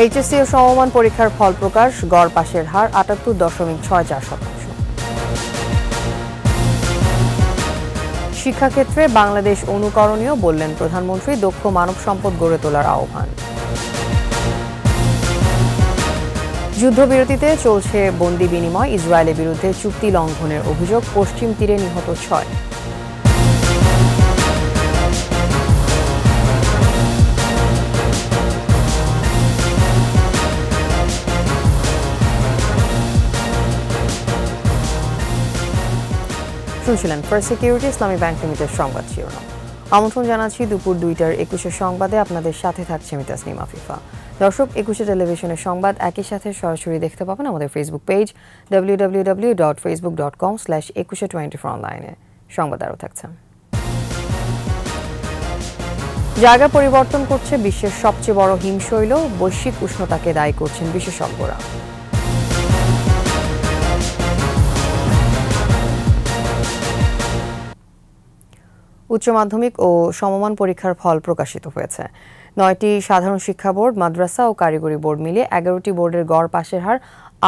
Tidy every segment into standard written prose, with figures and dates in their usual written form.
HSC ও সমমান পরীক্ষার ফল প্রকাশ, গড় পাশের হার ৭৮.৬৪%। শিক্ষাক্ষেত্রে বাংলাদেশ অনুকরণীয় বললেন প্রধানমন্ত্রী, দক্ষ মানব সম্পদ গড়ে তোলার আহ্বান। যুদ্ধবিরতিতে চলছে বন্দি বিনিময়, ইসরায়েলের বিরুদ্ধে চুক্তি লঙ্ঘনের অভিযোগ, পশ্চিম তীরে নিহত ৬। শুনছিলেন ফার্স্ট সিকিউরিটি ইসলামী ব্যাংক লিমিটেড সংবাদ শিরোনাম। আমন্ত্রণ জানাচ্ছি দুপুর ২টার ২১ সংবাদে। আপনাদের সাথে থাকছে আমি তাসনিম আফিফা। দর্শক, ২১ টেলিভিশনের সংবাদ একই সাথে সরাসরি দেখতে পাবেন আমাদের ফেসবুক পেজ www.facebook.com/2124 অনলাইনে। সংবাদ আরও থাকছে। জায়গা পরিবর্তন করছে বিশ্বের সবচেয়ে বড় হিমশৈল, বৈশ্বিক উষ্ণতাকে দায়ী করছেন বিশেষজ্ঞরা। উচ্চ মাধ্যমিক ও সমমান পরীক্ষার ফল প্রকাশিত হয়েছে। ৯টি সাধারণ শিক্ষা বোর্ড, মাদ্রাসা ও কারিগরি বোর্ড মিলিয়ে ১১টি বোর্ডের গড় পাশের হার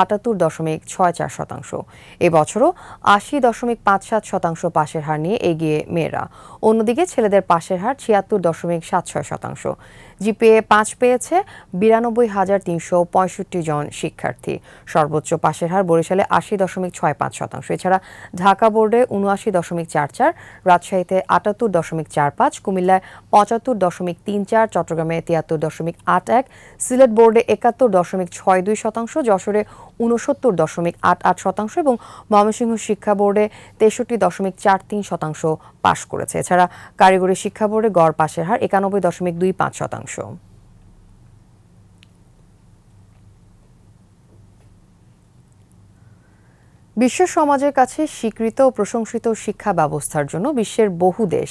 ৭৮.৬৪%। এবছরও ৮০.৫৭% পাশের হার নিয়ে এগিয়ে মেয়েরা। অন্যদিকে ছেলেদের পাশের হার ৭৬.৭৬%। জিপিএ ৫ পেয়েছে ৯২,৩৬৫ জন শিক্ষার্থী। সর্বোচ্চ পাশের হার বরিশালে ৮০.৬৫%। এছাড়া ঢাকা বোর্ডে ৭৯.৪৪, রাজশাহীতে ৭৮.৪৫, কুমিল্লায় ৭৫.৩৪, চট্টগ্রামে ৭৩.৮১, সিলেট বোর্ডে ৭১.৬২%, যশোরে ৬৯.৮৮% এবং ময়মনসিংহ শিক্ষা বোর্ডে ৬৩.৪৩% পাশ করেছে। এছাড়া কারিগরি শিক্ষা বোর্ডে গড় পাশের হার ৯১.২৫%। বিশ্ব সমাজের কাছে স্বীকৃত ও প্রশংসিত শিক্ষা ব্যবস্থার জন্য বিশ্বের বহু দেশ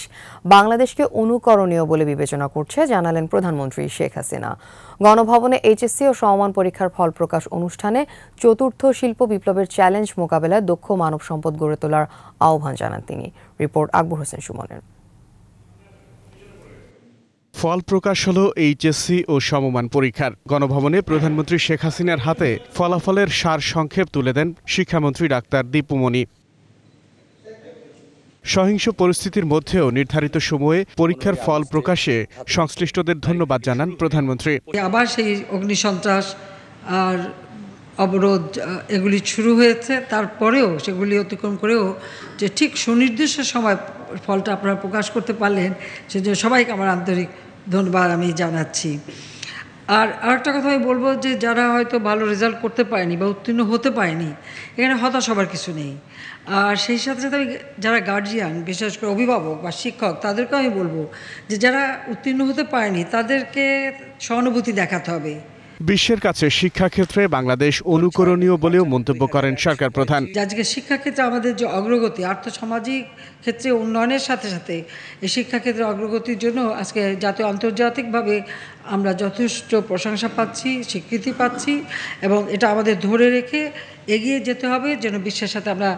বাংলাদেশকে অনুকরণীয় বলে বিবেচনা করছে, জানালেন প্রধানমন্ত্রী শেখ হাসিনা। গণভবনে এইচএসসি ও সমমান পরীক্ষার ফল প্রকাশ অনুষ্ঠানে চতুর্থ শিল্প বিপ্লবের চ্যালেঞ্জ মোকাবেলায় দক্ষ মানব সম্পদ গড়ে তোলার আহ্বান জানান তিনি। রিপোর্ট আকবর হোসেন সুমনের। ফল প্রকাশ হলো এইচএসসি ও সমমান পরীক্ষার। গণভবনে প্রধানমন্ত্রী শেখ হাসিনার হাতে ফলাফলের সার সংক্ষেপ তুলে দেন শিক্ষামন্ত্রী ডাক্তার দীপুমণি। সহিংস পরিস্থিতির মধ্যেও নির্ধারিত সময়ে পরীক্ষার ফল প্রকাশে সংশ্লিষ্টদের ধন্যবাদ জানান প্রধানমন্ত্রী। আবার সেই অগ্নিসন্ত্রাস আর অবরোধ এগুলি শুরু হয়েছে, তারপরেও সেগুলি অতিক্রম করেও যে ঠিক সুনির্দিষ্ট সময় ফলটা আপনারা প্রকাশ করতে পারলেন, সেজন্য সবাইকে আমার আন্তরিক ধন্যবাদ আমি জানাচ্ছি। আর আরেকটা কথা আমি বলবো যে যারা হয়তো ভালো রেজাল্ট করতে পারেনি বা উত্তীর্ণ হতে পারেনি, এখানে হতাশ হবার কিছু নেই। আর সেই সাথে সাথে আমি যারা গার্জিয়ান, বিশেষ করে অভিভাবক বা শিক্ষক, তাদেরকেও আমি বলবো যে যারা উত্তীর্ণ হতে পারেনি তাদেরকে সহানুভূতি দেখাতে হবে। বিশ্বের কাছে শিক্ষাক্ষেত্রে বাংলাদেশ অনুকরণীয় বলেও মন্তব্য করেন সরকার প্রধান। আজকে শিক্ষাক্ষেত্রে আমাদের যে অগ্রগতি, আর্থসামাজিক ক্ষেত্রে উন্নয়নের সাথে সাথে এই শিক্ষাক্ষেত্রে অগ্রগতির জন্য আজকে জাতীয় আন্তর্জাতিকভাবে আমরা যথেষ্ট প্রশংসা পাচ্ছি, স্বীকৃতি পাচ্ছি, এবং এটা আমাদের ধরে রেখে এগিয়ে যেতে হবে যেন বিশ্বের সাথে আমরা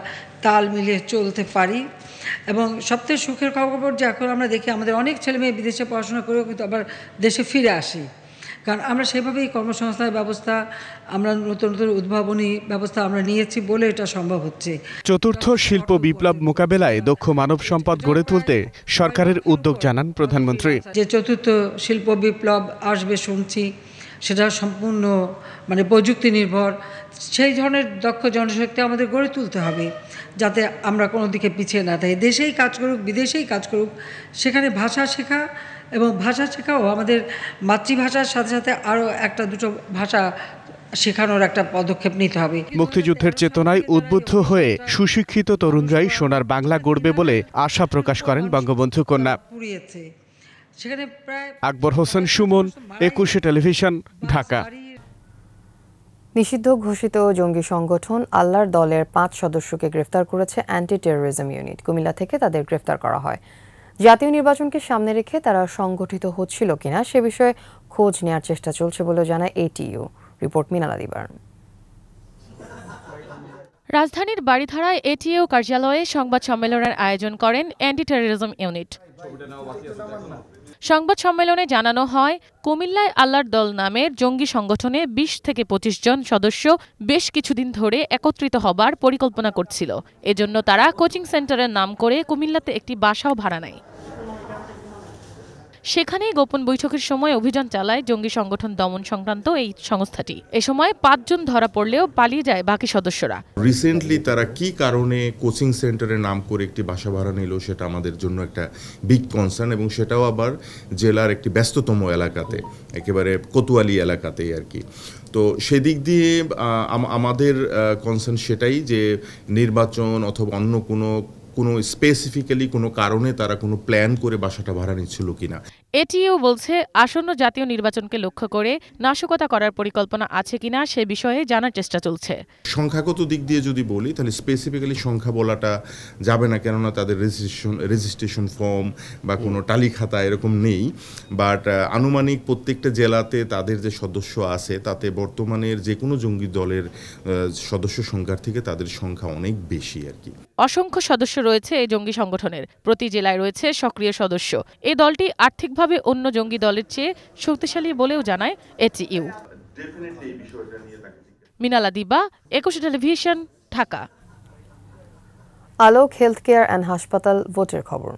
তাল মিলিয়ে চলতে পারি। এবং সবথেকে সুখের খবর যে এখন আমরা দেখি আমাদের অনেক ছেলেমেয়ে বিদেশে পড়াশোনা করেও কিন্তু আবার দেশে ফিরে আসি, কারণ আমরা সেভাবেই কর্মসংস্থানের ব্যবস্থা, আমরা নতুন নতুন উদ্ভাবনী ব্যবস্থা আমরা নিয়েছি বলে এটা সম্ভব হচ্ছে। চতুর্থ শিল্প বিপ্লব মোকাবেলায় দক্ষ মানব সম্পদ গড়ে তুলতে সরকারের উদ্যোগ জানান প্রধানমন্ত্রী। যে চতুর্থ শিল্প বিপ্লব আসবে শুনছি, সেটা সম্পূর্ণ প্রযুক্তি নির্ভর। সেই ধরনের দক্ষ জনশক্তি আমাদের গড়ে তুলতে হবে যাতে আমরা কোনো দিকে পিছিয়ে না থাকি। দেশেই কাজ করুক, বিদেশেই কাজ করুক, সেখানে ভাষা শেখা এবং ভাষা শেখাও আমাদের মাতৃভাষার সাথে সাথে আরও একটা দুটো ভাষা শেখানোর একটা পদক্ষেপ নিতে হবে। মুক্তিযুদ্ধের চেতনায় উদ্বুদ্ধ হয়ে সুশিক্ষিত তরুণরাই সোনার বাংলা গড়বে বলে আশা প্রকাশ করেন বঙ্গবন্ধু কন্যা। আকবর হোসেন সুমন, ২১ টেলিভিশন, ঢাকা। নিষিদ্ধ ঘোষিত জঙ্গি সংগঠন আল্লাহর দলের ৫ সদস্যকে গ্রেফতার করেছে অ্যান্টি টেরোরিজম ইউনিট। কুমিল্লা থেকে তাদের গ্রেফতার করা হয়। জাতীয় নির্বাচনকে সামনে রেখে তারা সংগঠিত হচ্ছিল কিনা সে বিষয়ে খোঁজ নেওয়ার চেষ্টা চলছে বলে জানায় এটিইউ। রিপোর্ট মিনালা দিবার। রাজধানীর বাড়িধারায় এটিইউ কার্যালয়ে সংবাদ সম্মেলনের আয়োজন করেন অ্যান্টি টেরোরিজম ইউনিট। সংবাদ সম্মেলনে জানানো হয়, কুমিল্লায় আল্লাহর দল নামের জঙ্গি সংগঠনে ২০ থেকে ২৫ জন সদস্য বেশ কিছুদিন ধরে একত্রিত হবার পরিকল্পনা করছিল। এজন্য তারা কোচিং সেন্টারের নাম করে কুমিল্লাতে একটি বাসাও ভাড়া নেয়। সেখানেই গোপন বৈঠকের সময় অভিযান চালায় জঙ্গি সংগঠন দমন সংক্রান্ত এই সংস্থাটি। এ সময় ৫ জন ধরা পড়লেও পালিয়ে যায় বাকি সদস্যরা। রিসেন্টলি তারা কি কারণে কোচিং সেন্টারের নাম করে একটি বাসা ভাড়া নিল সেটা আমাদের জন্য একটা বিগ কনসার্ন, এবং সেটাও আবার জেলার একটি ব্যস্ততম এলাকাতে, একেবারে কোতোয়ালি এলাকাতেই আর কি। তো সেদিক দিয়ে আমাদের কনসার্ন সেটাই যে নির্বাচন অথবা অন্য কোনো স্পেসিফিক্যালি কোনো কারণে তারা কোনো প্ল্যান করে বাসাটা ভাড়া নিচ্ছিল কিনা। এটিও বলছে আসন্ন জাতীয় নির্বাচনকে লক্ষ্য করে নাশকতা করার পরিকল্পনা আছে কিনা সে বিষয়ে জানার চেষ্টা চলছে। সংখ্যাগত দিক দিয়ে যদি বলি তাহলে স্পেসিফিক্যালি সংখ্যা বলাটা যাবে না, কেননা তাদের রেজিস্ট্রেশন ফর্ম বা কোনো টালি খাতা এরকম নেই। বাট আনুমানিক প্রত্যেকটা জেলাতে তাদের যে সদস্য আছে তাতে বর্তমানের যে কোনো জঙ্গি দলের সদস্য সংখ্যার থেকে তাদের সংখ্যা অনেক বেশি আর কি। অসংখ্য সদস্য রয়েছে এই জঙ্গি সংগঠনের। প্রতি জেলায় রয়েছে সক্রিয় সদস্য। এই দলটি আর্থিকভাবে অন্য জঙ্গি দলের চেয়ে শক্তিশালী বলেও জানায় এটিইউ। মিনালা দিবা, ২১ television, Dhaka. Alok health care and হাসপাতাল ভোটের খবর।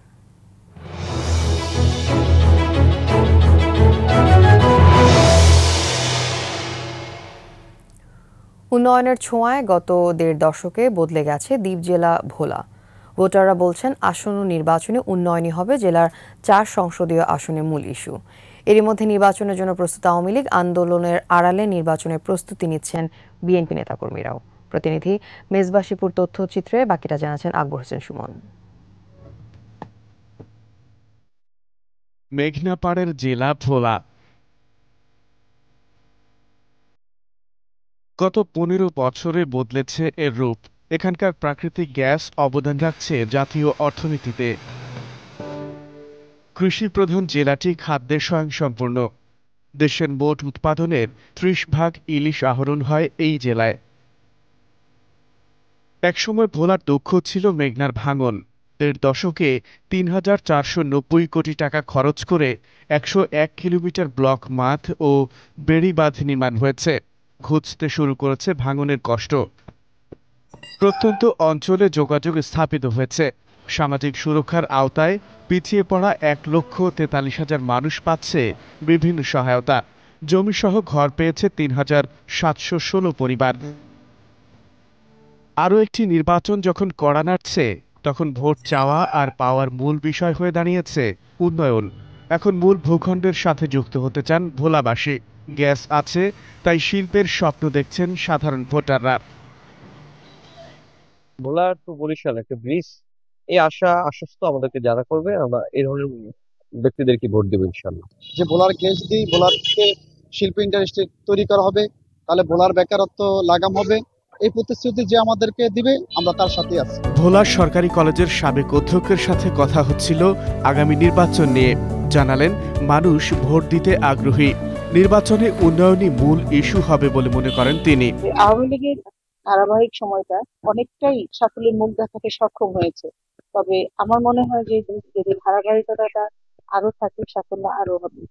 উন্নয়নের ছোঁয়ায় গত ১.৫ দশকে বদলে গেছে দ্বীপ জেলা ভোলা। ভোটাররা বলছেন আসন্ন নির্বাচনে উন্নয়নই হবে জেলার ৪ সংসদীয় আসনে মূল ইস্যু। এরই মধ্যে নির্বাচনের জন্য প্রস্তুত আওয়ামী লীগ আন্দোলনের আড়ালে নির্বাচনের প্রস্তুতি নিচ্ছেন বিএনপি নেতাকর্মীরাও। প্রতিনিধি মেজবাসীপুর তথ্যচিত্রে বাকিটা জানাচ্ছেন আকবর হোসেন সুমন। মেঘনা পাড়ের জেলা ভোলা। গত ১৫ বছরে বদলেছে এর রূপ। এখানকার প্রাকৃতিক গ্যাস অবদান রাখছে জাতীয় অর্থনীতিতে। কৃষি প্রধান জেলাটি খাদ্যে স্বয়ংসম্পূর্ণ। দেশের মোট উৎপাদনের ৩০% ইলিশ আহরণ হয় এই জেলায়। একসময় ভোলার দক্ষ ছিল মেঘনার ভাঙন। ১.৫ দশকে ৩,৪৯০ কোটি টাকা খরচ করে ১০১ কিলোমিটার ব্লক মাঠ ও বেড়িবাঁধ নির্মাণ হয়েছে। ঘুচতে শুরু করেছে ভাঙনের কষ্ট। প্রত্যন্ত অঞ্চলে যোগাযোগ স্থাপিত হয়েছে। সামাজিক সুরক্ষার আওতায় পিছিয়ে পড়া ১,৪৩,০০০ মানুষ পাচ্ছে বিভিন্ন সহায়তা। জমিসহ ঘর পেয়েছে ৩,৭১৬ পরিবার। আরও একটি নির্বাচন যখন কড়া নাড়ছে, তখন ভোট চাওয়া আর পাওয়ার মূল বিষয় হয়ে দাঁড়িয়েছে উন্নয়ন। এখন মূল ভূখণ্ডের সাথে যুক্ত হতে চান ভোলাবাসী। গ্যাস আছে, তাই শিল্পের স্বপ্ন দেখছেন সাধারণ ভোটাররা। ভোলা টু বরিশাল একটা ব্রিজ, এই আশ্বস্ত আমাদেরকে যারা করবে, আমরা এই ধরনের ব্যক্তিদেরকে ভোট দেবো ইনশাল্লাহ। যে ভোলার গ্যাস দিয়ে ভোলারকে শিল্প ইন্ডাস্ট্রি তৈরি করা হবে, তাহলে ভোলার বেকারত্ব লাগাম হবে। এই প্রতিশ্রুতি যে আমাদেরকে দিবে, আমরা তার সাথে আছি। ভোলার সরকারি কলেজের সাবেক অধ্যক্ষের সাথে কথা হচ্ছিল আগামী নির্বাচন নিয়ে। জানালেন মানুষ ভোট দিতে আগ্রহী। নির্বাচনে উন্নয়নই মূল ইস্যু হবে বলে মনে করেন তিনি। আওয়ামী লীগের ধারাবাহিক সময়টা অনেকটাই সাফল্যের মুখ দেখাতে সক্ষম হয়েছে, তবে আমার মনে হয় যে যদি ধারাবাহিকতাটা আরো থাকে, সাফল্য আরো হবে।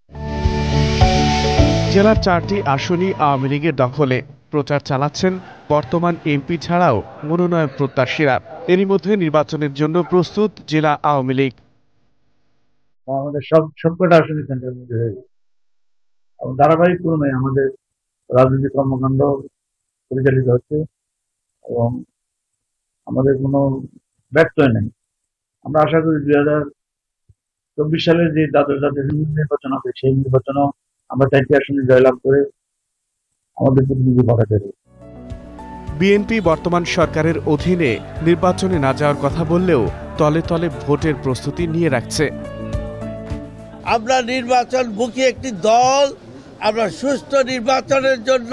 জেলার 4টি আসনই আওয়ামী লীগের দখলে। প্রচার চালাচ্ছেন বর্তমান এমপি ছাড়াও মনোনয়ন প্রত্যাশীরা। এরই মধ্যে নির্বাচনের জন্য প্রস্তুত জেলা আওয়ামী লীগ। আমাদের সবকটা আসনে সেন্টার মধ্যে হয়ে গেছে। ধারাবাহিক ক্রমে আমাদের রাজনৈতিক কর্মকাণ্ড পরিচালিত হচ্ছে এবং আমাদের কোনো ব্যত্যয় নেই। আমরা আশা করি 2024 সালে যে জাতীয় নির্বাচন হবে, সেই নির্বাচনও আমরা 4টি আসনে জয়লাভ করে আমাদের প্রতিনিধি পাঠাতে হবে। বিএনপি বর্তমান সরকারের অধীনে নির্বাচনে না যাওয়ার কথা বললেও তলে তলে ভোটের প্রস্তুতি নিয়ে রাখছে। আমরা নির্বাচনমুখী একটি দল, আমরা সুষ্ঠু নির্বাচনের জন্য,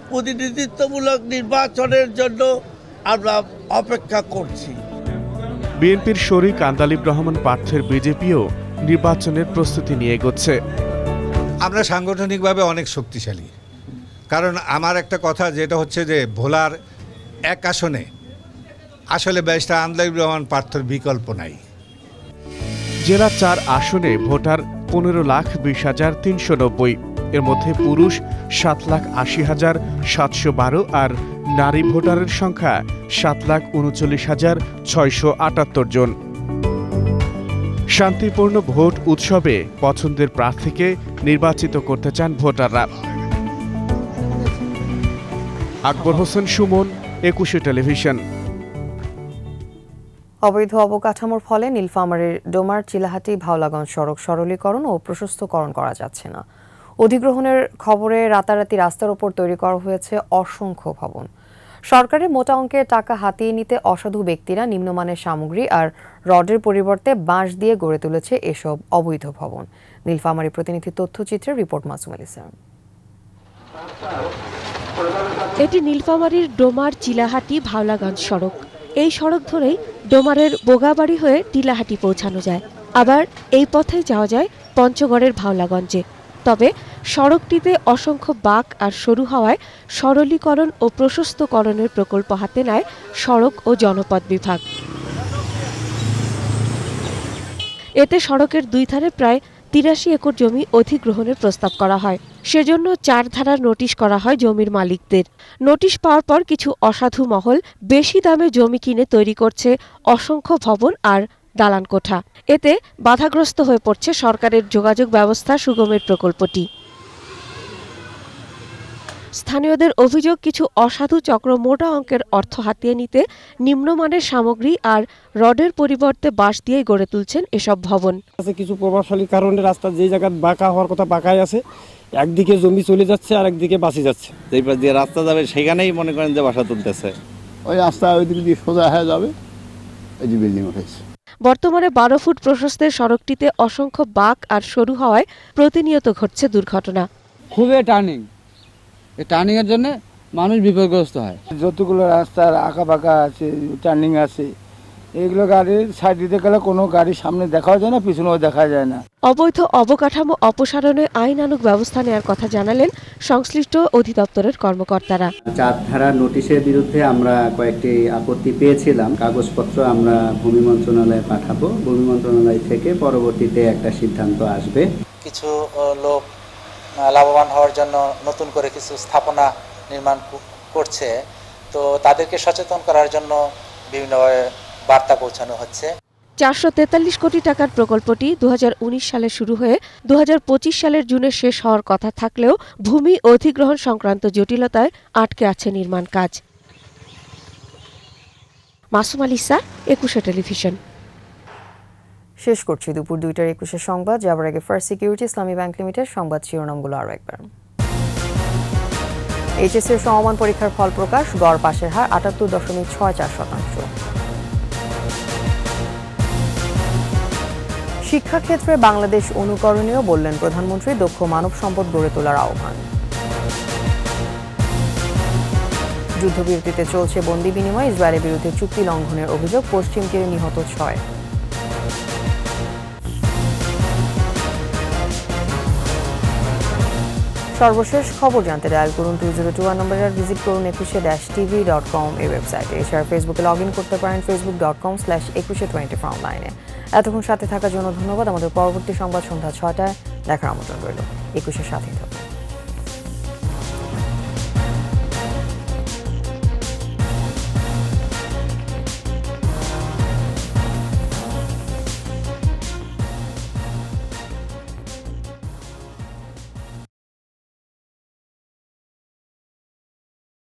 প্রতিনিধিত্বমূলক নির্বাচনের জন্য আমরা অপেক্ষা করছি। বিএনপির শরিক আন্দালিব রহমান পার্থের বিজেপিও নির্বাচনের প্রস্তুতি নিয়ে এগোচ্ছে। আমরা সাংগঠনিকভাবে অনেক শক্তিশালী, কারণ আমার একটা কথা যেটা হচ্ছে যে ভোলার 1 আসনে আসলে ব্যারিস্টার আন্দালিব রহমান পার্থের বিকল্প নাই। জেলার 4 আসনে ভোটার 15,20,390। এর মধ্যে পুরুষ 7,80,712 আর নারী ভোটারের সংখ্যা 7,39,678 জন। শান্তিপূর্ণ ভোট উৎসবে পছন্দের প্রার্থীকে নির্বাচিত করতে চান ভোটাররা। আকবর হোসেন সুমন, 21 টেলিভিশন। অবৈধ অবকাঠামোর ফলে নীলফামারীর ডোমার চিলাহাটি ভাওলাগঞ্জ সড়ক সরলীকরণ ও প্রশস্তকরণ করা যাচ্ছে না। অধিগ্রহণের খবরে রাতারাতি রাস্তার ওপর তৈরি করা হয়েছে অসংখ্য ভবন। সরকারের মোটা অঙ্কের টাকা হাতিয়ে নিতে অসাধু ব্যক্তিরা নিম্নমানের সামগ্রী আর রডের পরিবর্তে বাঁশ দিয়ে গড়ে তুলেছে এসব অবৈধ ভবন। নীলফামারী প্রতিনিধি তথ্যচিত্রের রিপোর্ট মাসুম আলী স্যার। এটি নীলফামারীর ডোমার চিলাহাটি ভাওলাগঞ্জ সড়ক। এই সড়ক ধরেই ডোমারের বোগাবাড়ি হয়ে টিলাহাটি পৌঁছানো যায়, আবার এই পথে যাওয়া যায় পঞ্চগড়ের ভাওলাগঞ্জে। তবে সড়কটিতে অসংখ্য বাঁক আর সরু হওয়ায় সরলীকরণ ও প্রশস্তকরণের প্রকল্প হাতে নেয় সড়ক ও জনপথ বিভাগ। এতে সড়কের দুই ধারে প্রায় ৮৩ একর জমি অধিগ্রহণের প্রস্তাব করা হয়। সেজন্য ৪ ধারার নোটিশ করা হয় জমির মালিকদের। নোটিশ পাওয়ার পর কিছু অসাধু মহল বেশি দামে জমি কিনে তৈরি করছে অসংখ্য ভবন আর দালান কোঠা। এতে বাধাগ্রস্ত হয়ে পড়ছে সরকারের যোগাযোগ ব্যবস্থা সুগমের প্রকল্পটি। স্থানীয়দের অভিযোগ, কিছু অসাধু চক্র মোটা অঙ্কের অর্থ হাতিয়ে নিতে নিম্নমানের সামগ্রী আর রডের পরিবর্তে বাঁশ দিয়ে গড়ে তুলছেন এসব ভবন। কিছু প্রভাবশালী কারণে রাস্তা যে জায়গায় বাঁকা হওয়ার কথা বাঁকাই আছে, একদিকে জমি চলে যাচ্ছে আর একদিকে বাঁচি যাচ্ছে। যেই পাশ দিয়ে রাস্তা যাবে সেখানেই মনে করেন যে বাসা তুলতেছে। ওই রাস্তা ওই দিক দিয়ে সোজা হয়ে যাবে, এই যে বিল্ডিং উঠেছে। বর্তমানে 12 ফুট প্রশস্তের সড়কটিতে অসংখ্য বাঁক আর সরু হওয়ায় প্রতিনিয়ত ঘটছে দুর্ঘটনা। খুবই টার্নিং, এই টার্নিং এর জন্য মানুষ বিপদগ্রস্ত হয়। যতগুলো রাস্তার আঁকা বাঁকা আছে, টার্নিং আছে, এগুলো গাড়ির সাইড দিতে গেলে কোনো গাড়ির সামনে দেখাও যায় না, পিছনেও দেখা যায় না। অবৈধ অবকাঠামো অপসারণে আইনানুগ ব্যবস্থা নেওয়ার কথা জানালেন সংশ্লিষ্ট অধিদপ্তরের কর্মকর্তারা। ৪ ধারা নোটিশের বিরুদ্ধে আমরা কয়েকটি আপত্তি পেয়েছিলাম। কাগজপত্র আমরা ভূমি মন্ত্রণালয়ে পাঠাবো। ভূমি মন্ত্রণালয় থেকে পরবর্তীতে একটা সিদ্ধান্ত আসবে। কিছু লোক লাভবান হওয়ার জন্য নতুন করে কিছু স্থাপনা নির্মাণ করছে, তো তাদেরকে সচেতন করার জন্য বিভিন্নভাবে বার্তা পৌঁছানো হচ্ছে। ৪৪৩ কোটি টাকার প্রকল্পটি ২০১৯ সালে শুরু হয়ে ২০২৫ সালের জুনে শেষ হওয়ার কথা থাকলেও ভূমি অধিগ্রহণ সংক্রান্ত জটিলতায় আটকে আছে নির্মাণ কাজ। মাসুম আলিসা, 21 টেলিভিশন। শেষ করছি দুপুর ২টার ২১ সংবাদ। যাবার আগে ফার্স্ট সিকিউরিটি ইসলামী ব্যাংক লিমিটেড সংবাদ শিরোনামগুলো আরও একবার। এইচএসসির সমমান পরীক্ষার ফল প্রকাশ, গড় পাশের হার ৭৮.৬৪%। শিক্ষাক্ষেত্রে বাংলাদেশ অনুকরণীয় বললেন প্রধানমন্ত্রী, দক্ষ মানব সম্পদ গড়ে তোলার আহ্বান। যুদ্ধবিরতিতে চলছে বন্দি বিনিময়, ইসরায়েলের বিরুদ্ধে চুক্তি লঙ্ঘনের অভিযোগ, পশ্চিম তীরে নিহত ৬। সর্বশেষ খবর জানতে ডায়াল করুন 2021 নম্বরে, আর ভিজিট করুন 21-tv.com এই ওয়েবসাইটে। এছাড়া ফেসবুকে লগ ইন করতে পারেন facebook.com/2124 অনলাইনে। এতক্ষণ সাথে থাকার জন্য ধন্যবাদ। আমাদের পরবর্তী সংবাদ সন্ধ্যা ৬টায় দেখার আমন্ত্রণ রইল। 21-এর সাথেই থাকুন।